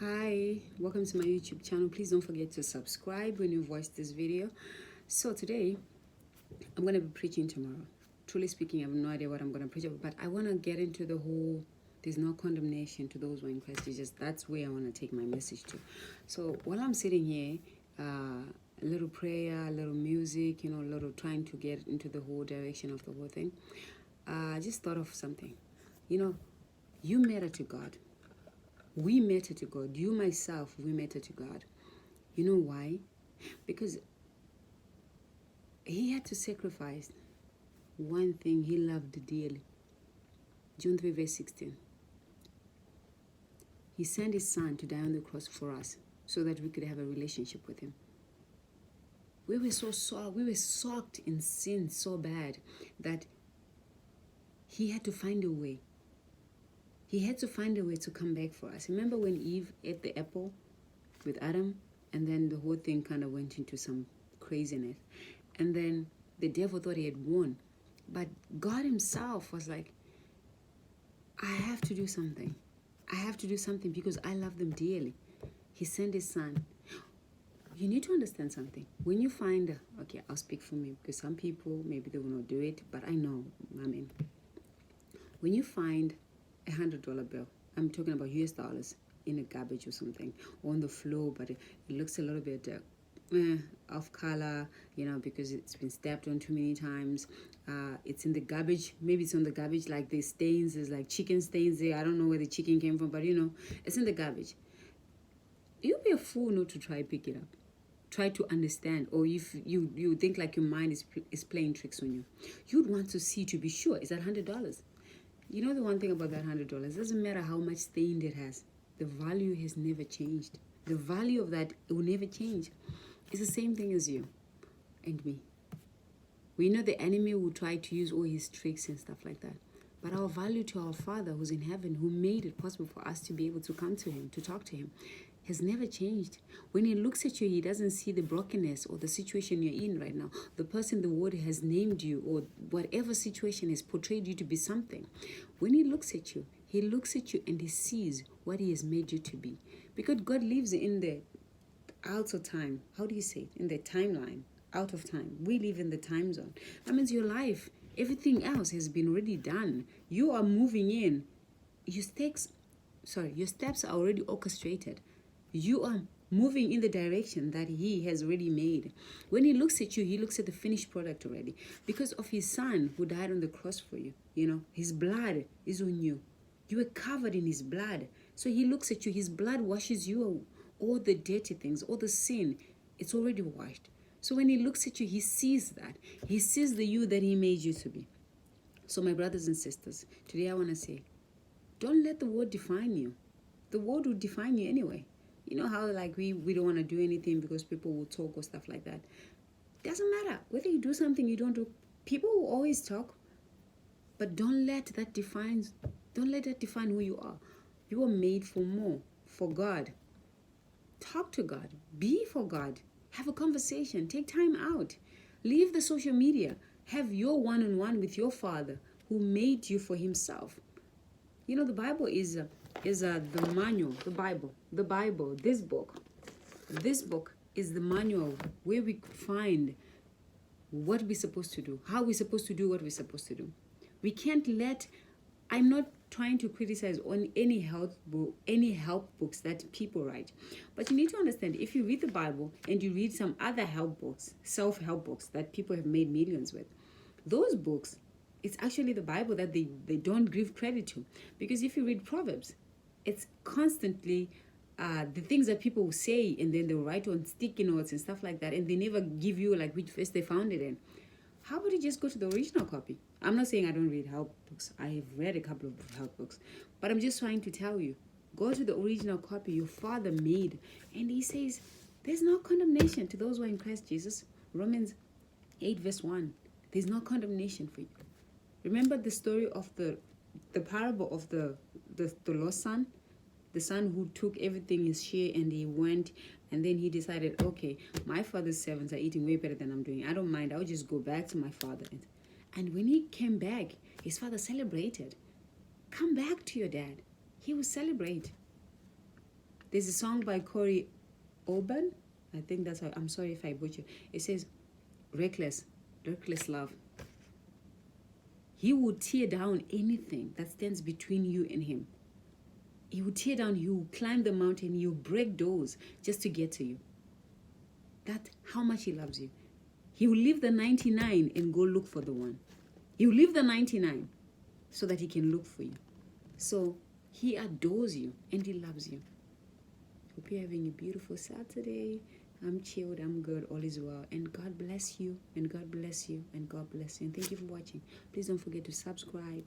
Hi, welcome to my YouTube channel. Please don't forget to subscribe when you've watched this video. So today, I'm going to be preaching tomorrow. Truly speaking, I have no idea what I'm going to preach about, but I want to get into the whole, there's no condemnation to those who are in Christ Jesus. That's where I want to take my message to. So while I'm sitting here, a little prayer, a little music, a little trying to get into the whole direction of the whole thing, I just thought of something. You matter to God. We matter to God. You, myself, we matter to God. You know why? Because he had to sacrifice one thing he loved dearly. John 3 verse 16. He sent his son to die on the cross for us so that we could have a relationship with him. We were soaked in sin so bad that he had to find a way. He had to find a way to come back for us. Remember when Eve ate the apple with Adam, and then the whole thing kind of went into some craziness, and then the devil thought he had won, but God himself was like, I have to do something. I have to do something because I love them dearly. He sent his son. You need to understand something. When you find, okay, I'll speak for me because some people, maybe they will not do it, but I know, when you find $100 bill, I'm talking about US dollars, in a garbage or something, or on the floor, but it looks a little bit off color, because it's been stepped on too many times. It's in the garbage. Maybe it's on the garbage, like the stains, there's like chicken stains there. I don't know where the chicken came from, but it's in the garbage. You'll be a fool not to try pick it up. Try to understand, or if you think like your mind is playing tricks on you, you'd want to see to be sure, is that $100? You know the one thing about that $100, doesn't matter how much stain it has, the value has never changed. The value of that, it will never change. It's the same thing as you and me. We know the enemy will try to use all his tricks and stuff like that. But our value to our Father who's in heaven, who made it possible for us to be able to come to him, to talk to him, has never changed. When he looks at you, he doesn't see the brokenness or the situation you're in right now. The person the word has named you, or whatever situation has portrayed you to be something. When he looks at you and he sees what he has made you to be. Because God lives in the out of time. How do you say it? In the timeline. Out of time. We live in the time zone. That means your life, everything else has been already done. You are moving in. Your steps are already orchestrated. You are moving in the direction that he has already made. When he looks at you, he looks at the finished product already. Because of his son who died on the cross for you. His blood is on you. You are covered in his blood. So he looks at you. His blood washes you. All the dirty things, all the sin, it's already washed. So when he looks at you, he sees that. He sees the you that he made you to be. So my brothers and sisters, today I want to say, don't let the world define you. The world will define you anyway. You know how we don't want to do anything because people will talk or stuff like that. Doesn't matter. Whether you do something, you don't do. People will always talk. But don't let that define who you are. You are made for more, for God. Talk to God. Be for God. Have a conversation. Take time out. Leave the social media. Have your one-on-one with your Father who made you for himself. The Bible is the manual. The Bible, this book. This book is the manual where we find what we're supposed to do, how we're supposed to do what we're supposed to do. We can't I'm not trying to criticize on any help books that people write. But you need to understand, if you read the Bible and you read some other help books, self-help books that people have made millions with, those books, it's actually the Bible that they don't give credit to. Because if you read Proverbs, it's constantly the things that people will say, and then they'll write on sticky notes and stuff like that, and they never give you which verse they found it in. How about you just go to the original copy? I'm not saying I don't read help books. I have read a couple of help books. But I'm just trying to tell you, go to the original copy your Father made. And he says, there's no condemnation to those who are in Christ Jesus. Romans 8 verse 1. There's no condemnation for you. Remember the story of the parable of the lost son? The son who took everything, his share, and he went, and then he decided, okay, my father's servants are eating way better than I'm doing. I don't mind. I'll just go back to my father. And when he came back, his father celebrated. Come back to your dad. He will celebrate. There's a song by Corey Oban. I think that's how. I'm sorry if I butcher. It says, reckless love. He would tear down anything that stands between you and him. He will tear down, you climb the mountain, you break doors just to get to you. That's how much he loves you. He will leave the 99 and go look for the one. He will leave the 99 so that he can look for you. So he adores you and he loves you. Hope you're having a beautiful Saturday. I'm chilled, I'm good, all is well. And God bless you, and God bless you, and God bless you. And thank you for watching. Please don't forget to subscribe.